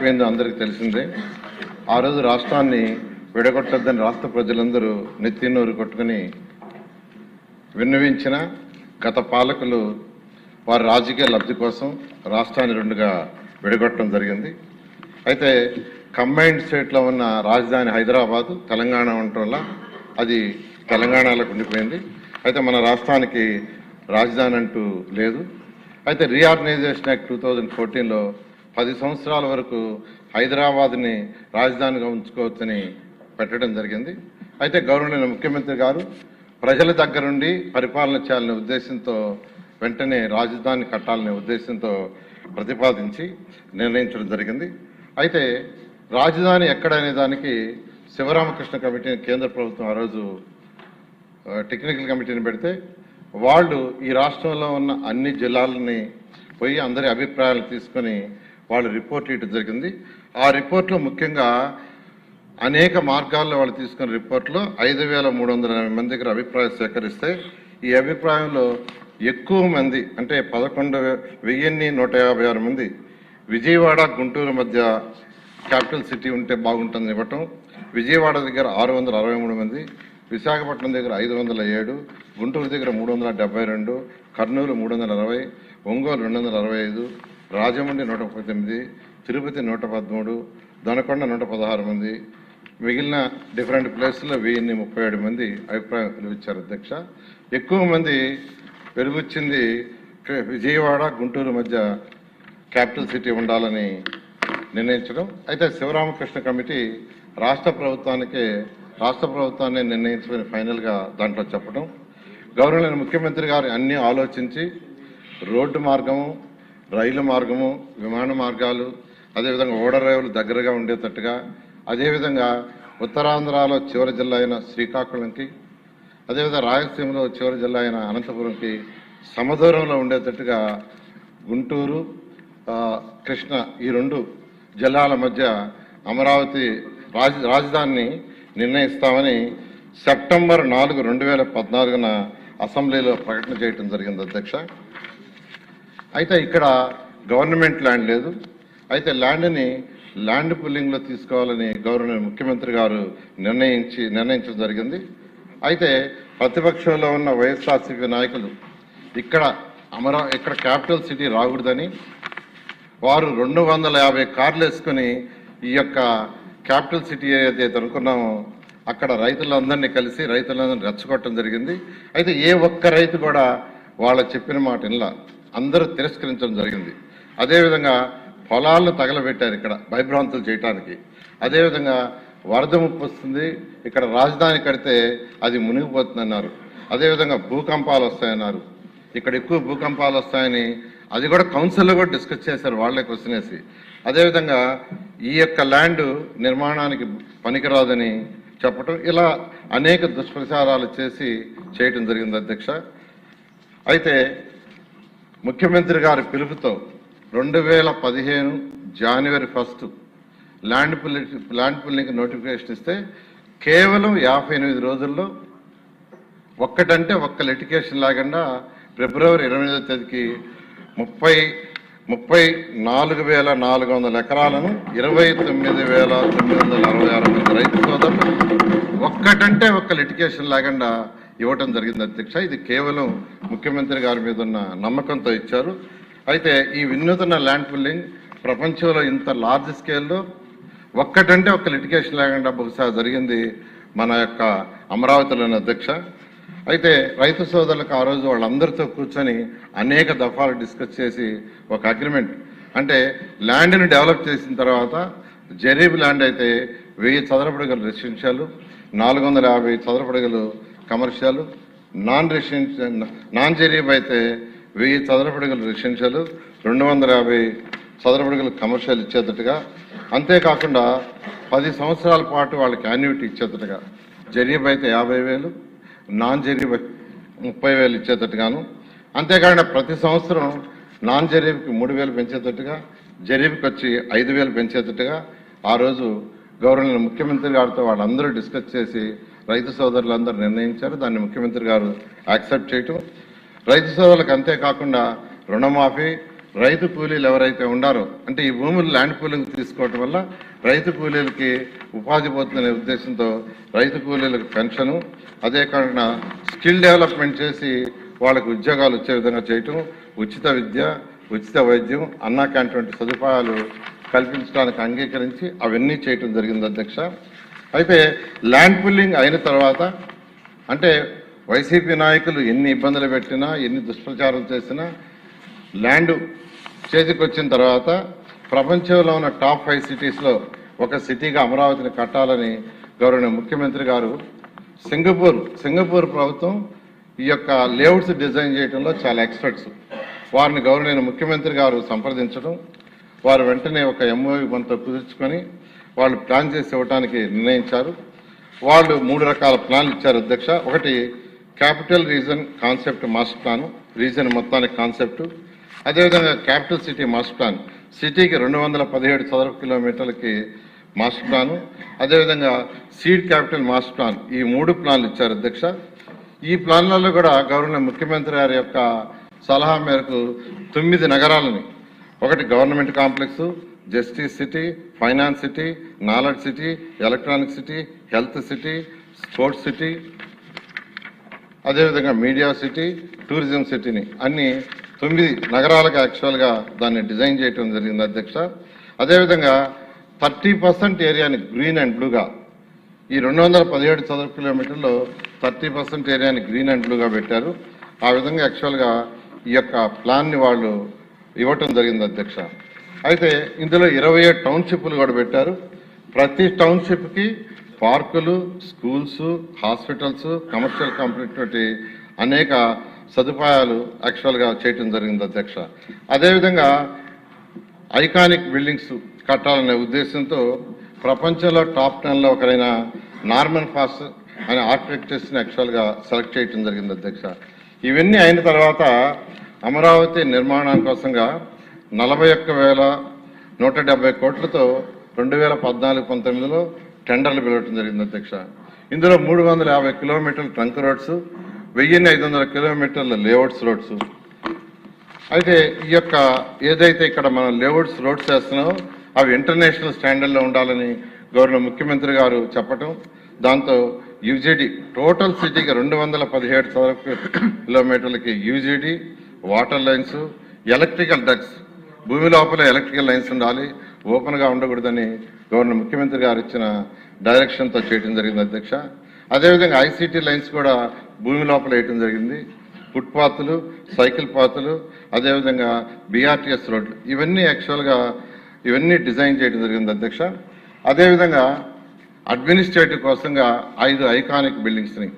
అయిపోయిందో అందరికీ తెలిసిందే. ఆ రోజు రాష్ట్రాన్ని విడగొట్టొద్దని రాష్ట్ర ప్రజలందరూ నెత్తినూరు కొట్టుకుని విన్నవించిన గత పాలకులు వారి రాజకీయ లబ్ధి కోసం రాష్ట్రాన్ని రెండుగా విడగొట్టడం జరిగింది. అయితే కంబైన్డ్ స్టేట్లో ఉన్న రాజధాని హైదరాబాదు, తెలంగాణ ఉండటం వల్ల అది తెలంగాణలోకి ఉండిపోయింది. అయితే మన రాష్ట్రానికి రాజధాని అంటూ లేదు. అయితే రీఆర్గనైజేషన్ యాక్ట్ 2014లో 10 సంవత్సరాల వరకు హైదరాబాద్ని రాజధానిగా ఉంచుకోవచ్చని పెట్టడం జరిగింది. అయితే గౌరవనీయ ముఖ్యమంత్రి గారు ప్రజల దగ్గర నుండి పరిపాలన చేయాలనే ఉద్దేశంతో వెంటనే రాజధాని కట్టాలనే ఉద్దేశంతో ప్రతిపాదించి నిర్ణయించడం జరిగింది. అయితే రాజధాని ఎక్కడనే దానికి శివరామకృష్ణ కమిటీని కేంద్ర ప్రభుత్వం ఆ రోజు టెక్నికల్ కమిటీని పెడితే వాళ్ళు ఈ రాష్ట్రంలో ఉన్న అన్ని జిల్లాలని పోయి అందరి అభిప్రాయాలు తీసుకొని వాళ్ళు రిపోర్ట్ ఇవ్వడం జరిగింది. ఆ రిపోర్ట్లో ముఖ్యంగా అనేక మార్గాల్లో వాళ్ళు తీసుకున్న రిపోర్ట్లో 5,380 మంది దగ్గర అభిప్రాయం సేకరిస్తే ఈ అభిప్రాయంలో ఎక్కువ మంది అంటే 11,156 మంది విజయవాడ గుంటూరు మధ్య క్యాపిటల్ సిటీ ఉంటే బాగుంటుంది ఇవ్వటం, విజయవాడ దగ్గర 663 మంది, విశాఖపట్నం దగ్గర 507, గుంటూరు దగ్గర 372, కర్నూలు 360, ఒంగోలు 265, రాజమండ్రి 139, తిరుపతి 113, దొనకొండ 116 మంది, మిగిలిన డిఫరెంట్ ప్లేస్లో 1037 మంది అభిప్రాయం వెలువచ్చారు. అధ్యక్ష, ఎక్కువ మంది వెలువచ్చింది విజయవాడ గుంటూరు మధ్య క్యాపిటల్ సిటీ ఉండాలని నిర్ణయించడం. అయితే శివరామకృష్ణ కమిటీ రాష్ట్ర ప్రభుత్వాన్ని నిర్ణయించమని ఫైనల్గా దాంట్లో చెప్పడం, గౌరవనీయ ముఖ్యమంత్రి గారు అన్నీ ఆలోచించి రోడ్డు మార్గము, రైలు మార్గము, విమాన మార్గాలు, అదేవిధంగా ఓడరేవులు దగ్గరగా ఉండేటట్టుగా, అదేవిధంగా ఉత్తరాంధ్రలో చివరి జిల్లా అయిన శ్రీకాకుళంకి, అదేవిధంగా రాయలసీమలో చివరి జిల్లా అయిన అనంతపురంకి సమదూరంలో ఉండేటట్టుగా గుంటూరు, కృష్ణ ఈ 2 జిల్లాల మధ్య అమరావతి రాజధానిని నిర్ణయిస్తామని సెప్టెంబర్ 4, 2014న అసెంబ్లీలో ప్రకటన చేయడం జరిగింది. అధ్యక్ష, అయితే ఇక్కడ గవర్నమెంట్ ల్యాండ్ లేదు. అయితే ల్యాండ్ పుల్లింగ్లో తీసుకోవాలని గౌరవనీయ ముఖ్యమంత్రి గారు నిర్ణయించడం జరిగింది. అయితే ప్రతిపక్షంలో ఉన్న వైఎస్ఆర్సీపీ నాయకులు ఇక్కడ క్యాపిటల్ సిటీ రాకూడదని వారు 250 కార్లు వేసుకుని ఈ యొక్క క్యాపిటల్ సిటీ ఏదైతే అనుకున్నామో అక్కడ రైతులందరినీ కలిసి రైతులందరినీ రెచ్చగొట్టడం జరిగింది. అయితే ఏ ఒక్క రైతు కూడా వాళ్ళ చెప్పిన మాట ఇలా అందరూ తిరస్కరించడం జరిగింది. అదేవిధంగా పొలాలను తగలబెట్టారు ఇక్కడ భయభ్రాంతులు చేయటానికి. అదేవిధంగా వరద ముప్పు వస్తుంది, ఇక్కడ రాజధాని కడితే అది మునిగిపోతుందన్నారు. అదేవిధంగా భూకంపాలు వస్తాయన్నారు. ఇక్కడ ఎక్కువ భూకంపాలు వస్తాయని అది కూడా కౌన్సిల్లో కూడా డిస్కస్ చేశారు, వాళ్ళే క్వశ్చన్ వేసి. అదేవిధంగా ఈ యొక్క ల్యాండ్ నిర్మాణానికి పనికిరాదని చెప్పటం, ఇలా అనేక దుష్ప్రచారాలు చేయటం జరిగింది. అధ్యక్ష, అయితే ముఖ్యమంత్రి గారి పిలుపుతో 2015 జనవరి 1 ల్యాండ్ పుల్లింగ్ నోటిఫికేషన్ ఇస్తే కేవలం 58 రోజుల్లో ఒక్కటంటే ఒక్క లిటిగేషన్ లేకుండా ఫిబ్రవరి 28వ తేదీకి 34,400 ఎకరాలను 29,966 మంది రైతు సోదరులు ఒక్కటంటే ఒక్క లిటిగేషన్ లేకుండా ఇవ్వటం జరిగింది. అధ్యక్ష, ఇది కేవలం ముఖ్యమంత్రి గారి మీద ఉన్న నమ్మకంతో ఇచ్చారు. అయితే ఈ వినూత్న ల్యాండ్ పుల్లింగ్ ప్రపంచంలో ఇంత లార్జ్ స్కేల్లో ఒక్కటంటే ఒక్క లిటిగేషన్ లేకుండా బహుశా జరిగింది మన యొక్క అమరావతిలోని. అధ్యక్ష, అయితే రైతు సోదరులకు ఆ రోజు వాళ్ళందరితో కూర్చొని అనేక దఫాలు డిస్కస్ చేసి ఒక అగ్రిమెంట్, అంటే ల్యాండ్ని డెవలప్ చేసిన తర్వాత జరీబ్ ల్యాండ్ అయితే 1000 చదరపు అడుగులు రెసిడెన్షియల్, 450 చదరపు అడుగులు కమర్షియల్, నాన్ జరీబ్ అయితే 1000 చదరపు అడుగులు రెసిడెన్షియల్, 250 చదరపు అడుగులు కమర్షియల్ ఇచ్చేటట్టుగా, అంతేకాకుండా 10 సంవత్సరాల పాటు వాళ్ళకి యాన్యుటీ ఇచ్చేటట్టుగా, జరీబ్ అయితే 50,000, నాన్ జరీబ్ 30,000 ఇచ్చేటట్టుగాను, అంతేకాకుండా ప్రతి సంవత్సరం నాన్ జరీబ్కి 3,000 పెంచేటట్టుగా, జరీబ్కి వచ్చి 5,000 పెంచేటట్టుగా ఆ రోజు గౌరవనీయ ముఖ్యమంత్రి గారితో వాళ్ళందరూ డిస్కస్ చేసి రైతు సోదరులందరూ నిర్ణయించారు. దాన్ని ముఖ్యమంత్రి గారు యాక్సెప్ట్ చేయటం, రైతు సోదరులకు అంతేకాకుండా రుణమాఫీ, రైతు కూలీలు ఎవరైతే ఉండారో, అంటే ఈ భూములు ల్యాండ్ పూలింగ్ తీసుకోవడం వల్ల రైతు కూలీలకి ఉపాధి పోతుందనే ఉద్దేశంతో రైతు కూలీలకు పెన్షను, అదే కాకుండా స్కిల్ డెవలప్మెంట్ చేసి వాళ్ళకు ఉద్యోగాలు వచ్చే విధంగా చేయటం, ఉచిత విద్య, ఉచిత వైద్యం, అన్నా క్యాంటీన్ వంటి సదుపాయాలు కల్పించడానికి అంగీకరించి అవన్నీ చేయటం జరిగింది అధ్యక్ష. అయితే ల్యాండ్ పూలింగ్ అయిన తర్వాత, అంటే వైసీపీ నాయకులు ఎన్ని ఇబ్బందులు పెట్టినా, ఎన్ని దుష్ప్రచారం చేసినా, ల్యాండ్ చేతికి వచ్చిన తర్వాత ప్రపంచంలో ఉన్న టాప్ 5 సిటీస్లో ఒక సిటీగా అమరావతిని కట్టాలని గౌరవనీయ ముఖ్యమంత్రి గారు సింగపూర్ ప్రభుత్వం ఈ యొక్క లేఅవుట్స్ డిజైన్ చేయడంలో చాలా ఎక్స్పర్ట్స్. వారిని గౌరవనీయ ముఖ్యమంత్రి గారు సంప్రదించడం, వారు వెంటనే ఒక ఎంఓయూ మనతో కుదుర్చుకొని వాళ్ళు ప్లాన్ చేసి ఇవ్వడానికి నిర్ణయించారు. వాళ్ళు 3 రకాల ప్లాన్లు ఇచ్చారు అధ్యక్ష. ఒకటి capital region concept master plan, reason మొత్తానికి కాన్సెప్టు. అదేవిధంగా క్యాపిటల్ సిటీ మాస్టర్ ప్లాన్, సిటీకి 217 చదరపు కిలోమీటర్లకి మాస్టర్ ప్లాను. అదేవిధంగా సీడ్ క్యాపిటల్ మాస్టర్ ప్లాన్, ఈ 3 ప్లాన్లు ఇచ్చారు అధ్యక్ష. ఈ ప్లాన్లలో కూడా గవర్నర్ ముఖ్యమంత్రి గారి యొక్క సలహా మేరకు 9 నగరాలని, ఒకటి government complex, justice city, finance city, knowledge city, electronic city, health city, sports city, అదేవిధంగా మీడియా సిటీ, టూరిజం సిటీని అన్ని 9 నగరాలకు యాక్చువల్గా దాన్ని డిజైన్ చేయడం జరిగింది అధ్యక్ష. అదేవిధంగా 30% ఏరియాని గ్రీన్ అండ్ బ్లూగా, ఈ 217 చదరపు కిలోమీటర్లో 30% ఏరియాని గ్రీన్ అండ్ బ్లూగా పెట్టారు. ఆ విధంగా యాక్చువల్గా ఈ యొక్క ప్లాన్ని వాళ్ళు ఇవ్వటం జరిగింది అధ్యక్ష. అయితే ఇందులో 27 టౌన్షిప్లు కూడా పెట్టారు. ప్రతి టౌన్షిప్కి పార్కులు, స్కూల్స్, హాస్పిటల్స్, కమర్షియల్ కంపెనీ వంటి అనేక సదుపాయాలు యాక్చువల్గా చేయటం జరిగింది అధ్యక్ష. అదేవిధంగా ఐకానిక్ బిల్డింగ్స్ కట్టాలనే ఉద్దేశంతో ప్రపంచంలో టాప్ 10లో ఒకరైన నార్మన్ ఫాస్ట్ అనే ఆర్కిటెక్చర్స్ని యాక్చువల్గా సెలెక్ట్ చేయటం జరిగింది అధ్యక్ష. ఇవన్నీ అయిన తర్వాత అమరావతి నిర్మాణం కోసంగా 41,170 కోట్లతో 2014-19లో టెండర్లు పిలవటం జరిగింది అధ్యక్ష. ఇందులో 350 కిలోమీటర్ల ట్రంక్ రోడ్స్, 1500 కిలోమీటర్ల లేఅవుట్స్ రోడ్స్. అయితే ఈ యొక్క ఏదైతే ఇక్కడ మనం లేఅవుట్స్ రోడ్స్ చేస్తున్నామో అవి ఇంటర్నేషనల్ స్టాండర్డ్లో ఉండాలని గవర్నర్ ముఖ్యమంత్రి గారు చెప్పటం, దాంతో యూజీడీ టోటల్ సిటీకి 217 చదరపు కిలోమీటర్లకి UGD, water lines, electrical ducts, భూమి లోపల ఎలక్ట్రికల్ లైన్స్ ఉండాలి, ఓపెన్గా ఉండకూడదని గవర్నర్ ముఖ్యమంత్రి గారు ఇచ్చిన డైరెక్షన్తో చేయడం జరిగింది అధ్యక్ష. అదేవిధంగా ఐసీటీ లైన్స్ కూడా భూమి లోపల వేయటం జరిగింది. ఫుట్పాత్లు, సైకిల్ పాత్లు, అదేవిధంగా బీఆర్టీఎస్ రోడ్లు, ఇవన్నీ యాక్చువల్గా ఇవన్నీ డిజైన్ చేయడం జరిగింది అధ్యక్ష. అదేవిధంగా అడ్మినిస్ట్రేటివ్ కోసంగా 5 ఐకానిక్ బిల్డింగ్స్ని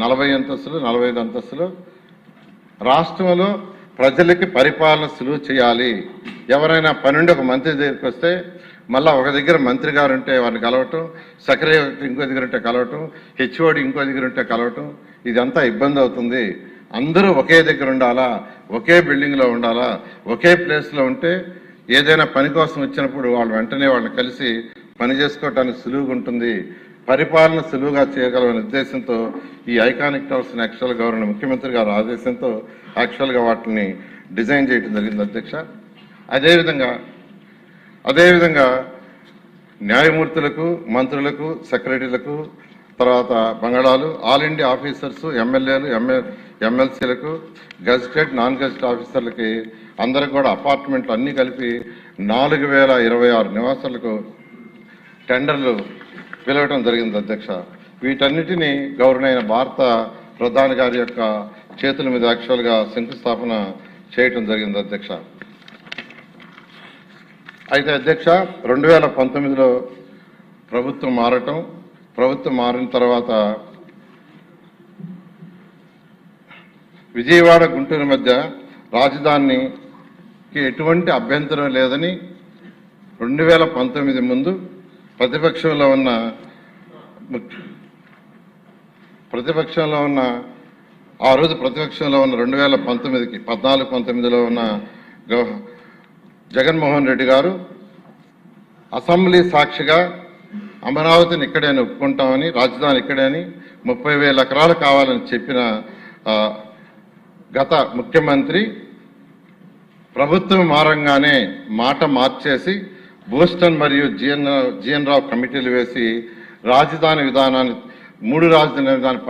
40 అంతస్తులు, 45 అంతస్తులు రాష్ట్రంలో ప్రజలకి పరిపాలన సులువు చేయాలి. ఎవరైనా పనుండి ఒక మంత్రి దగ్గరికి వస్తే మళ్ళీ ఒక దగ్గర మంత్రి గారు ఉంటే వారిని కలవటం, సెక్రటరీ ఇంకో దగ్గర ఉంటే కలవటం, హెచ్ఓడి ఇంకో దగ్గర ఉంటే కలవటం, ఇదంతా ఇబ్బంది అవుతుంది. అందరూ ఒకే దగ్గర ఉండాలా, ఒకే బిల్డింగ్లో ఉండాలా, ఒకే ప్లేస్లో ఉంటే ఏదైనా పని కోసం వచ్చినప్పుడు వాళ్ళు వెంటనే వాళ్ళని కలిసి పని చేసుకోవటానికి సులువుగా ఉంటుంది, పరిపాలన సులువుగా చేయగలమనే ఉద్దేశంతో ఈ ఐకానిక్ టవర్స్ని యాక్చువల్గా గవర్నర్ ముఖ్యమంత్రి గారు ఆదేశంతో యాక్చువల్గా వాటిని డిజైన్ చేయడం జరిగింది అధ్యక్ష. అదేవిధంగా న్యాయమూర్తులకు, మంత్రులకు, సెక్రటరీలకు, తర్వాత బంగాళాలు, ఆల్ ఇండియా ఆఫీసర్స్, ఎమ్మెల్యేలు, ఎమ్మెల్సీలకు, గెజిటెడ్, నాన్ గెజిటెడ్ ఆఫీసర్లకి అందరికి కూడా అపార్ట్మెంట్లు అన్నీ కలిపి 4026 నివాసాలకు టెండర్లు పిలవటం జరిగింది అధ్యక్ష. వీటన్నిటినీ గౌరవనీయ భారత ప్రధాని గారి యొక్క చేతుల మీద యాక్చువల్గా శంకుస్థాపన చేయటం జరిగింది అధ్యక్ష. అయితే అధ్యక్ష 2019లో ప్రభుత్వం మారిన తర్వాత విజయవాడ, గుంటూరు మధ్య రాజధానికి ఎటువంటి అభ్యంతరం లేదని 2019 ముందు ప్రతిపక్షంలో ఉన్న 2019లో ఉన్న జగన్మోహన్ రెడ్డి గారు అసెంబ్లీ సాక్షిగా అమరావతిని ఇక్కడే ఒప్పుకుంటామని, రాజధాని ఇక్కడే అని 30,000 ఎకరాలు కావాలని చెప్పిన గత ముఖ్యమంత్రి ప్రభుత్వం మారంగానే మాట మార్చేసి బోస్టన్ మరియు జిఎన్ రావు కమిటీలు వేసి రాజధాని విధానాన్ని 3 రాజధాని విధానం